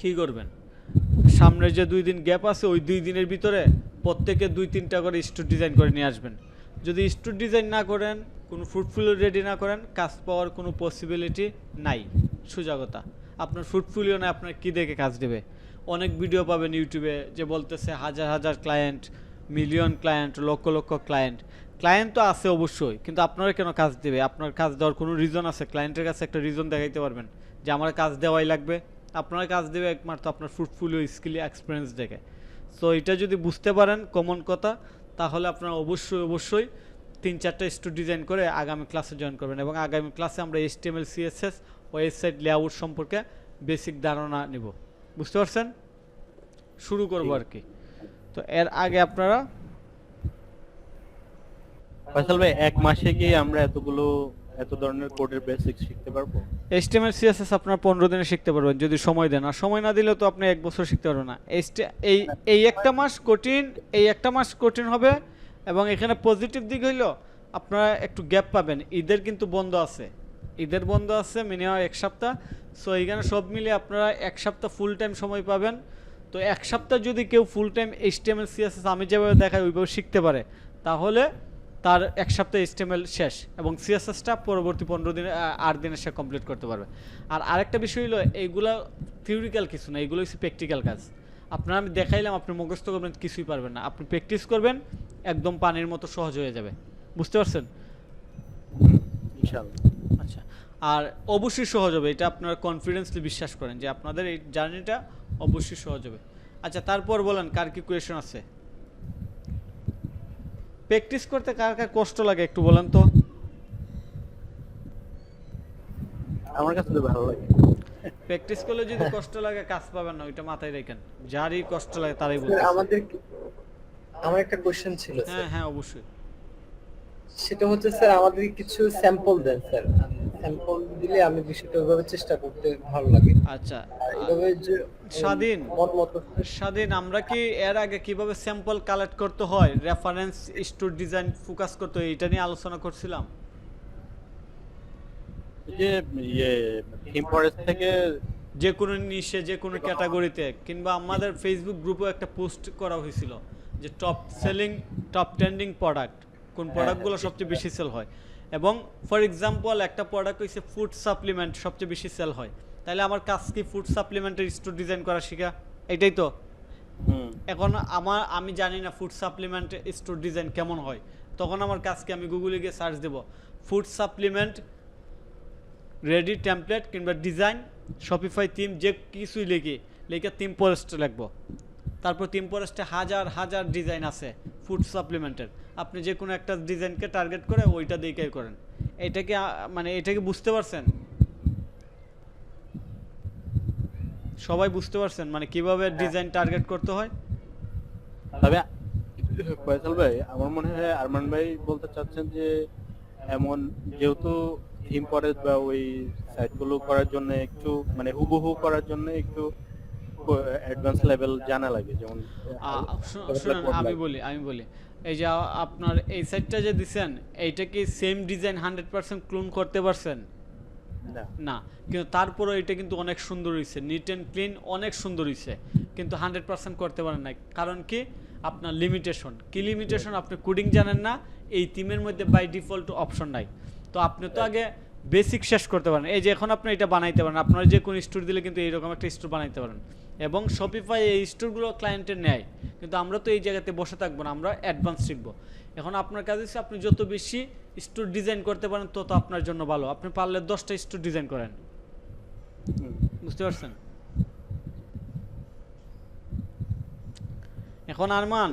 কী করবেন, সামনের যে 2 দিন গ্যাপ আছে ওই 2 দিনের ভিতরে প্রত্যেকে 2-3টা করে স্টুড ডিজাইন করে নিয়ে আসবেন। যদি স্টুড ডিজাইন না করেন, কোনো পোর্টফোলিও রেডি না করেন, কাজ পাওয়ার কোনো পসিবিলিটি নাই। সুজাগতা, আপনার পোর্টফোলিও না, আপনার কী দেখে কাজ দেবে? অনেক ভিডিও পাবেন ইউটিউবে যে বলতেছে হাজার হাজার client, million client, lakh lakh client. Client তো আছে অবশ্যই, কিন্তু আপনারা কেন কাজ দেবে? আপনার কাজ দেওয়ার কোনো রিজন আছে? ক্লায়েন্টের কাছে একটা রিজন দেখাইতে পারবেন যে আমার কাজ দেওয়াই লাগবে? আপনার কাজ দেবে একমাত্র আপনার পোর্টফোলিও, স্কিল, এক্সপিরিয়েন্স দেখে। সো এটা যদি বুঝতে পারেন কমন কথা, তাহলে আপনারা অবশ্যই অবশ্যই 3-4টা স্টুড ডিজাইন করে আগামী ক্লাসে জয়েন করবেন। এবং আগামী ক্লাসে আমরা HTML CSS ওয়েবসাইট লেআউট সম্পর্কে বেসিক ধারণা নিব। বুঝতে পারছেন? শুরু করবো আর কি। তো এর আগে আপনারা ফয়সাল ভাই, 1 মাসে কি আমরা এত ধরনের কোডের বেসিক শিখতে পারবো? HTML CSS আপনারা 15 দিনে শিখতে পারবেন যদি সময় দেন, আর সময় না দিলে তো আপনি 1 বছর শিখতে পারবেন না। এই একটা মাস কঠিন, এই একটা মাস কঠিন হবে। এবং এখানে পজিটিভ দিক হইলো আপনারা একটু গ্যাপ পাবেন, ঈদের কিন্তু বন্ধ আছে, ঈদের বন্ধ আছে মিনিমাম 1 সপ্তাহ। সো এইখানে সব মিলিয়ে আপনারা 1 সপ্তাহ ফুল টাইম সময় পাবেন। তো 1 সপ্তাহ যদি কেউ ফুল টাইম HTML CSS আমি যেভাবে দেখাই ওইভাবে শিখতে পারে, তাহলে তার 1 সপ্তাহ HTML শেষ, এবং CSSটা পরবর্তী 15 দিনে 8 দিনে সে কমপ্লিট করতে পারবে। আর আরেকটা বিষয় হলো এইগুলো থিওরিক্যাল কিছু না, এইগুলো হচ্ছে প্র্যাকটিক্যাল কাজ। আপনারা আমি দেখাইলাম, আপনি মুখস্থ করবেন, কিছুই পারবেন না। আপনি প্র্যাকটিস করবেন, একদম পানির মতো সহজ হয়ে যাবে। বুঝতে পারছেন? ইনশাআল্লাহ। আচ্ছা, আর অবশ্যই সহজ হবে, এটা আপনারা কনফিডেন্সলি বিশ্বাস করেন যে আপনাদের এই জার্নিটা অবশ্যই সহজ হবে। আচ্ছা, তারপর বলেন কার কি কোয়েশন আছে? প্র্যাকটিস করতে কার কার কষ্ট লাগে একটু বলেন তো। আমার কাছে তো ভালো লাগে। প্র্যাকটিস করলে যদি কষ্ট লাগে কাজ পাবেন না, ওইটা মাথায় রাখেন। যারই কষ্ট লাগে তারাই স্যার, বলতে। আমার একটা কোশ্চেন ছিল হ্যাঁ স্যার। হ্যাঁ অবশ্যই। সেটা হচ্ছে স্যার, আমাদের কিছু স্যাম্পল দেন স্যার। স্যাম্পল দিলে আমি বিষয়টা ওইভাবে চেষ্টা করতে ভালো লাগে। আচ্ছা, আর এইভাবে যে স্বাধীন মন মতো স্বাধীন আমরা কি এর আগে কিভাবে স্যাম্পল কালেক্ট করতে হয়, রেফারেন্স, স্টুড ডিজাইন ফোকাস করতে হয়, এটা নিয়ে আলোচনা করছিলাম। এই যে থিম ফরেস্ট থেকে যে কোনো নিশে, যে কোনো ক্যাটাগরিতে, কিংবা আমাদের ফেসবুক গ্রুপেও একটা পোস্ট করা হয়েছিল যে top selling, top trending product, কোন প্রোডাক্টগুলো সবচেয়ে বেশি সেল হয়। এবং ফর এক্সাম্পল একটা প্রোডাক্ট হচ্ছে ফুড সাপ্লিমেন্ট, সবচেয়ে বেশি সেল হয়। তাহলে আমার কাজ কি ফুড সাপ্লিমেন্টের স্টোর ডিজাইন করা শেখা? এটাই তো। এখন আমি জানি না ফুড সাপ্লিমেন্ট স্টোর ডিজাইন কেমন হয়, তখন আমার কাজ কি, আমি গুগলে গিয়ে সার্চ দেব ফুড সাপ্লিমেন্ট রেডি টেমপ্লেট কিংবা ডিজাইন শপিফাই থিম, যে কিছুই লিখে থিম পোস্ট লিখবো। তারপর থিম পোস্টে হাজার হাজার ডিজাইন আছে ফুড সাপ্লিমেন্টের, আপনি যে কোনো একটা ডিজাইনকে টার্গেট করে ওইটা দিকেই করেন। এটাকে মানে এটাকে বুঝতে পারছেন? সবাই বুঝতে পারছেন মানে কিভাবে ডিজাইন টার্গেট করতে হয়? তবে ফয়সাল ভাই, আমার মনে হয় আরমান ভাই বলতে চাচ্ছেন যে এমন যেহেতু থিম ফরেস্ট বা ওই সাইটগুলো করার জন্য একটু মানে হুবহু করার জন্য একটু অ্যাডভান্স লেভেল জানা লাগে, যেমন শুনুন আমি বলি এই যে আপনার এই সাইটটা যে দিছেন, এইটা কি সেম ডিজাইন 100% ক্লোন করতে পারছেন? না, কিন্তু তারপরে এটা কিন্তু অনেক সুন্দর হয়েছে, নিট অ্যান্ড ক্লিন, অনেক সুন্দর হয়েছে, কিন্তু 100% করতে পারেন না। কারণ কি? আপনার লিমিটেশন। কি লিমিটেশন? আপনি কোডিং জানেন না, এই থিমের মধ্যে বাই ডিফল্ট অপশন নাই। তো আপনি তো আগে বেসিক শেষ করতে পারেন। এই যে এখন আপনি এটা বানাইতে পারেন, আপনার যে কোনো স্টোর দিলে কিন্তু এইরকম একটা স্টোর বানাইতে পারেন, এবং শপিফাই এই স্টোরগুলো ক্লায়েন্টের নেয়। কিন্তু আমরা তো এই জায়গাতে বসে থাকবো না, আমরা অ্যাডভান্স শিখবো। এখন আপনার কাজ হচ্ছে আপনি যত বেশি স্টোর ডিজাইন করতে পারেন তত আপনার জন্য ভালো। আপনি পারলে 10টা স্টোর ডিজাইন করেন। বুঝতে পারছেন? এখন আরমান,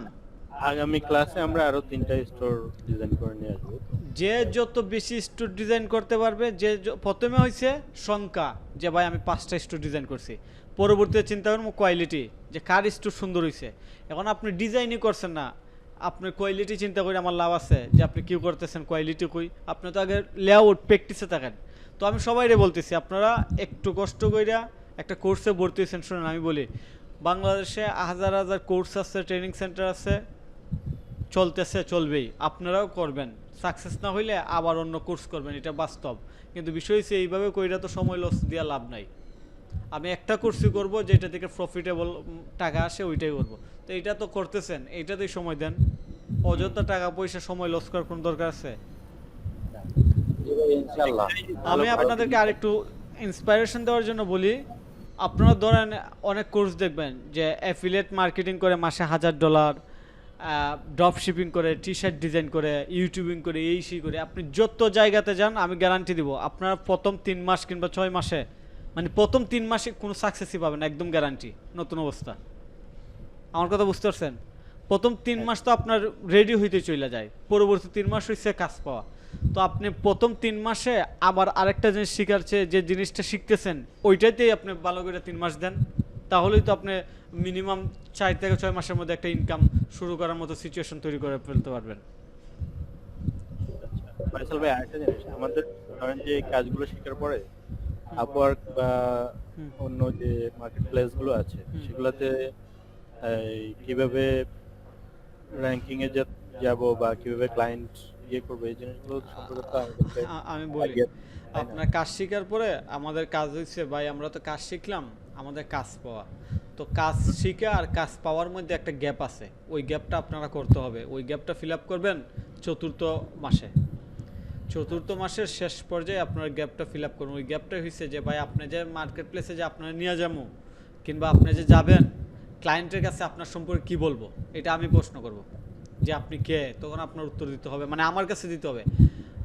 আগামী ক্লাসে আমরা আরো 3টা স্টোর ডিজাইন করে নিয়ে আসবো। যে যত বেশি স্টুড ডিজাইন করতে পারবে, প্রথমে হয়েছে সংখ্যা, যে ভাই আমি 5টা স্টুড ডিজাইন করছি, পরবর্তীতে চিন্তা করবো কোয়ালিটি, যে কার স্টুড সুন্দর হয়েছে। এখন আপনি ডিজাইনই করছেন না, আপনার কোয়ালিটি চিন্তা করে আমার লাভ আছে, যে আপনি কি করতেছেন, কোয়ালিটি কই, আপনি তো আগে লেআউট প্র্যাকটিসে থাকেন। তো আমি সবাইরে বলতেছি, আপনারা একটু কষ্ট কইরা একটা কোর্সে ভর্তি হয়েছেন। শুনুন আমি বলি, বাংলাদেশে হাজার হাজার কোর্স আছে, ট্রেনিং সেন্টার আছে, চলতেছে, চলবেই, আপনারাও করবেন। সাকসেস না হইলে আবার অন্য কোর্স করবেন, এটা বাস্তব। কিন্তু বিষয় হচ্ছে এইভাবে কইরা তো সময় লস দেওয়া লাভ নাই। আমি একটা কোর্সই করব যেটা থেকে প্রফিটেবল টাকা আসে, ওইটাই করব। তো এইটা তো করতেছেন, এইটাতেই সময় দেন। অযথা টাকা পয়সা সময় লস করার কোনো দরকার আছে? ইনশাআল্লাহ। আমি আপনাদেরকে আরেকটু ইন্সপায়ারেশন দেওয়ার জন্য বলি, আপনারা ধরেন অনেক কোর্স দেখবেন যে অ্যাফিলিয়েট মার্কেটিং করে মাসে $1000, ড্রপ শিপিং করে, টি শার্ট ডিজাইন করে, ইউটিউবিং করে, এই সেই করে। আপনি যত জায়গাতে যান, আমি গ্যারান্টি দিব আপনারা প্রথম 3 মাস কিংবা 6 মাসে, মানে প্রথম 3 মাসে কোনো সাকসেসই পাবেন, একদম গ্যারান্টি। নতুন অবস্থা, আমার কথা বুঝতে পারছেন? প্রথম 3 মাস তো আপনার রেডি হইতে চলে যায়, পরবর্তী 3 মাস হচ্ছে কাজ পাওয়া। তো আপনি প্রথম 3 মাসে আবার আরেকটা জিনিস শিখাচ্ছে, যে জিনিসটা শিখতেছেন ওইটাতেই আপনি ভালো করে 3 মাস দেন, তাহলেই তো আপনি মিনিমাম 4 থেকে 6 মাসের মধ্যে একটা ইনকাম শুরু করার মতো সিচুয়েশন তৈরি করে ফেলতে পারবেন। ফয়সাল ভাই, আরেকটা জিনিস, আমাদের ধরেন যে কাজগুলো শেখার পরে আপওয়ার্ক বা অন্য যে মার্কেট প্লেস গুলো আছে সেগুলোতে কিভাবে র্যাঙ্কিং এ যাব বা কিভাবে ক্লায়েন্ট করবে, এই জিনিসগুলো সম্পর্কে তো আমাদের আমি বলি, আপনার কাজ শেখার পরে আমাদের কাজ হচ্ছে, ভাই আমরা তো কাজ শিখলাম, আমাদের কাজ পাওয়া। তো কাজ শিখা আর কাজ পাওয়ার মধ্যে একটা গ্যাপ আছে, ওই গ্যাপটা আপনারা করতে হবে। ওই গ্যাপটা ফিল আপ করবেন 4র্থ মাসে। 4র্থ মাসের শেষ পর্যায়ে আপনার গ্যাপটা ফিল আপ করুন। ওই গ্যাপটা হচ্ছে যে ভাই আপনি যে মার্কেট প্লেসে যে আপনারা নিয়ে যাবো, কিংবা আপনি যে যাবেন, ক্লায়েন্টের কাছে আপনার সম্পর্কে কী বলবো, এটা আমি প্রশ্ন করব, যে আপনি কে, তখন আপনার উত্তর দিতে হবে, মানে আমার কাছে দিতে হবে।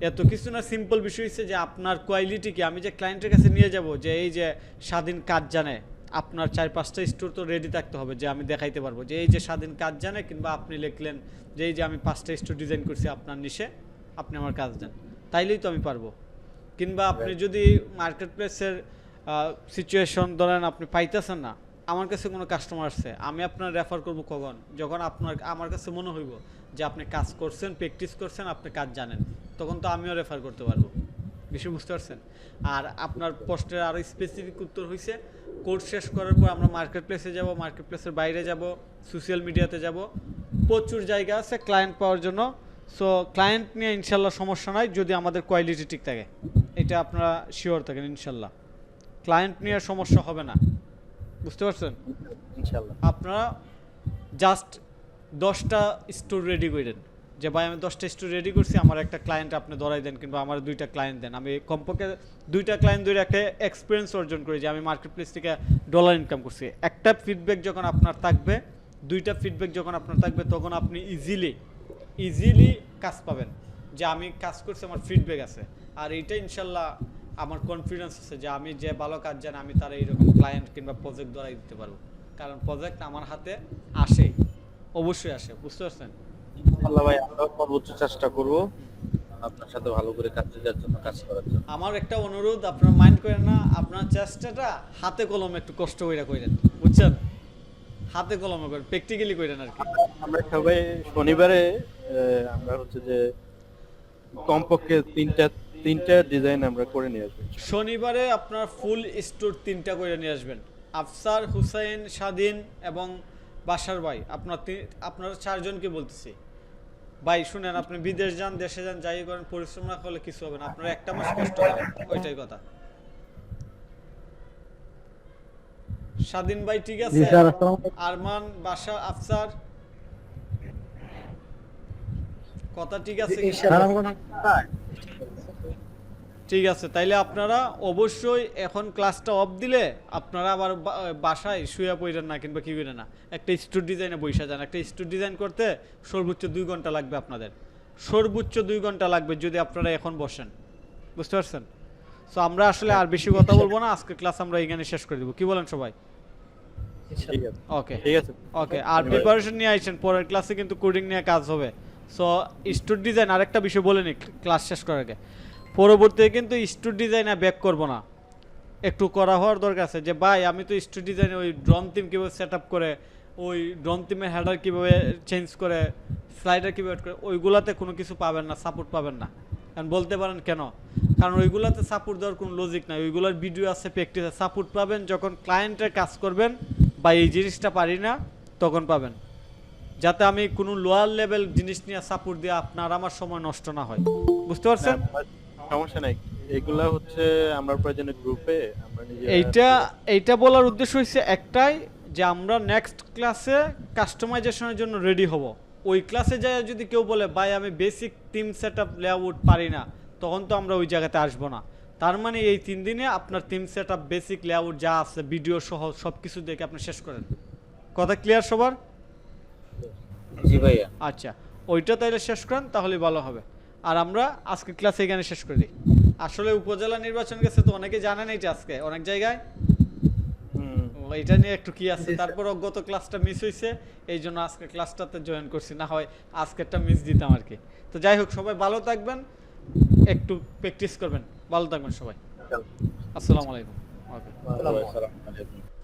এত কিছু না, সিম্পল বিষয় হচ্ছে যে আপনার কোয়ালিটি কি। আমি যে ক্লায়েন্টের কাছে নিয়ে যাব, যে এই যে স্বাধীন কাজ জানে, আপনার 4-5টা স্টোর তো রেডি থাকতে হবে, যে আমি দেখাইতে পারবো যে এই যে স্বাধীন কাজ জানে, কিংবা আপনি লিখলেন যে এই যে আমি 5টা স্টোর ডিজাইন করছি আপনার নিশে, আপনি আমার কাজ দেন, তাইলেই তো আমি পারবো। কিংবা আপনি যদি মার্কেট প্লেসের সিচুয়েশন ধরেন আপনি পাইতেছেন না, আমার কাছে কোনো কাস্টমার আসছে, আমি আপনার রেফার করবো কখন, যখন আমার কাছে মনে হইব যে আপনি কাজ করছেন, প্র্যাকটিস করছেন, আপনি কাজ জানেন, তখন তো আমিও রেফার করতে পারবো। বিষয় বুঝতে পারছেন? আর আপনার প্রশ্নের আরও স্পেসিফিক উত্তর হয়েছে, কোর্স শেষ করার পর আমরা মার্কেট প্লেসে যাব, মার্কেট প্লেসের বাইরে যাব, সোশ্যাল মিডিয়াতে যাব, প্রচুর জায়গা আছে ক্লায়েন্ট পাওয়ার জন্য। সো ক্লায়েন্ট নিয়ে ইনশাল্লাহ সমস্যা নাই, যদি আমাদের কোয়ালিটি ঠিক থাকে, এটা আপনারা শিওর থাকেন ইনশাল্লাহ, ক্লায়েন্ট নিয়ে সমস্যা হবে না। বুঝতে পারছেন? ইনশাআল্লাহ। আপনারা জাস্ট 10টা স্টোর রেডি করেন, যে ভাই আমি 10টা স্টোর রেডি করছি, আমার একটা ক্লায়েন্ট আপনি ধরাই দেন, কিংবা আমার 2টা ক্লায়েন্ট দেন। আমি কমপক্ষে 2টা ক্লায়েন্ট ধরে একটা এক্সপিরিয়েন্স অর্জন করি যে আমি মার্কেট প্লেস থেকে ডলার ইনকাম করছি। একটা ফিডব্যাক যখন আপনার থাকবে, 2টা ফিডব্যাক যখন আপনার থাকবে, তখন আপনি ইজিলি কাজ পাবেন, যে আমি কাজ করছি, আমার ফিডব্যাক আছে। আর এইটা ইনশাল্লাহ আমার কনফিডেন্স আছে যে আমি যে ভালো কাজ জানি, আমি তারা এইরকম ক্লায়েন্ট কিংবা প্রজেক্ট ধরাই দিতে পারবো, কারণ প্রজেক্ট আমার হাতে আসে, অবশ্যই আসে। বুঝতে পারছেন? আল্লাহ ভাই, আমরা সর্বোচ্চ চেষ্টা করব আপনার সাথে ভালো করে কাজ করার জন্য, কাজ করার জন্য। আমার একটা অনুরোধ, আপনারা মাইন্ড করেন না, আপনার চেষ্টাটা হাতে কলমে একটু কষ্ট করে করেন, বুঝছেন? হাতে কলমে করেন, প্র্যাকটিক্যালি করেন আর কি। আমরা সবাই শনিবারে আমরা হচ্ছে যে কমপক্ষে তিনটা ডিজাইন আমরা করে নিয়ে আসবো। শনিবারে আপনার ফুল স্টোর 3টা করে নিয়ে আসবেন। আফসার, হুসাইন, স্বাধীন এবং বাশার ভাই, আপনারা 4 জনকে বলতেছি। ভাই শুনেন, আপনি বিদেশ যান, দেশে যান, যাই করেন, পরিশ্রম না করলে কিছু হবে না। আপনারা একটা মাস কষ্ট করেন, ওইটাই কথা। স্বাধীন ভাই ঠিক আছে, আরমান, বাশার, আফসার, কথা ঠিক আছে? ঠিক আছে, তাইলে আপনারা অবশ্যই এখন ক্লাসটা অফ দিলে আপনারা আবার বাসায় শুয়ে পড়েন না, কিংবা কি করেন না, একটা স্টুড ডিজাইনে বসে যান। একটা স্টুড ডিজাইন করতে সর্বোচ্চ 2 ঘন্টা লাগবে আপনাদের, সর্বোচ্চ 2 ঘন্টা লাগবে যদি আপনারা এখন বসেন। বুঝতে পারছেন? সো আমরা আসলে আর বেশি কথা বলবো না, আজকে ক্লাস আমরা এখানে শেষ করে দেবো। কি বলেন সবাই? ঠিক আছে, ওকে ঠিক আছে। ওকে। আর প্রিপারেশন নিয়ে আইছেন, পরের ক্লাসে কিন্তু কোডিং নিয়ে কাজ হবে। সো স্টুড ডিজাইন আরেকটা বিষয় বলে নি ক্লাস শেষ করার আগে, পরবর্তীতে কিন্তু স্টুড ডিজাইনে ব্যাক করব না, একটু করা হওয়ার দরকার আছে যে ভাই আমি তো স্টুড ডিজাইনে ওই ড্রোন থিম কীভাবে সেট আপ করে, ওই ড্রোন থিমের হেডার কীভাবে চেঞ্জ করে, স্লাইডার কীভাবে করে, ওইগুলাতে কোনো কিছু পাবেন না, সাপোর্ট পাবেন না। কারণ বলতে পারেন কেন, কারণ ওইগুলাতে সাপোর্ট দেওয়ার কোনো লজিক নাই, ওইগুলোর ভিডিও আছে, প্র্যাকটিস আছে। সাপোর্ট পাবেন যখন ক্লায়েন্টের কাজ করবেন বা এই জিনিসটা পারি না তখন পাবেন, যাতে আমি কোনো লোয়ার লেভেল জিনিস নিয়ে সাপোর্ট দিয়ে আপনার আমার সময় নষ্ট না হয়। বুঝতে পারছেন? সমস্যা নাই, এগুলা হচ্ছে আমরা প্রয়োজনে গ্রুপে আমরা এইটা বলার উদ্দেশ্য হচ্ছে একটাই, যে আমরা নেক্সট ক্লাসে কাস্টমাইজেশনের জন্য রেডি হব। ওই ক্লাসে যায় যদি কেউ বলে ভাই আমি basic theme set up layout পারি না, তখন তো আমরা ওই জায়গাতে আসবো না। তার মানে এই 3 দিনে আপনার theme set up basic layout যা আছে ভিডিও সহ সব কিছু দেখে আপনি শেষ করেন। কথা ক্লিয়ার সবার? জি ভাইয়া। আচ্ছা, ওইটা তাইলে শেষ করেন, তাহলে ভালো হবে। আর আমরা আজকে ক্লাস এখানে শেষ করে দিই। আসলে উপজেলা নির্বাচন গেছে তো অনেকে জানেন এইটা, আজকে অনেক জায়গায় এটা নিয়ে একটু কি আছে, তারপর গত ক্লাসটা মিস হয়েছে, এই জন্য আজকে ক্লাসটাতে জয়েন করছি, না হয় আজকেরটা মিস দিতাম আর কি। তো যাই হোক, সবাই ভালো থাকবেন, একটু প্র্যাকটিস করবেন, ভালো থাকবেন সবাই। আসসালামু আলাইকুম। আসসালামু আলাইকুম।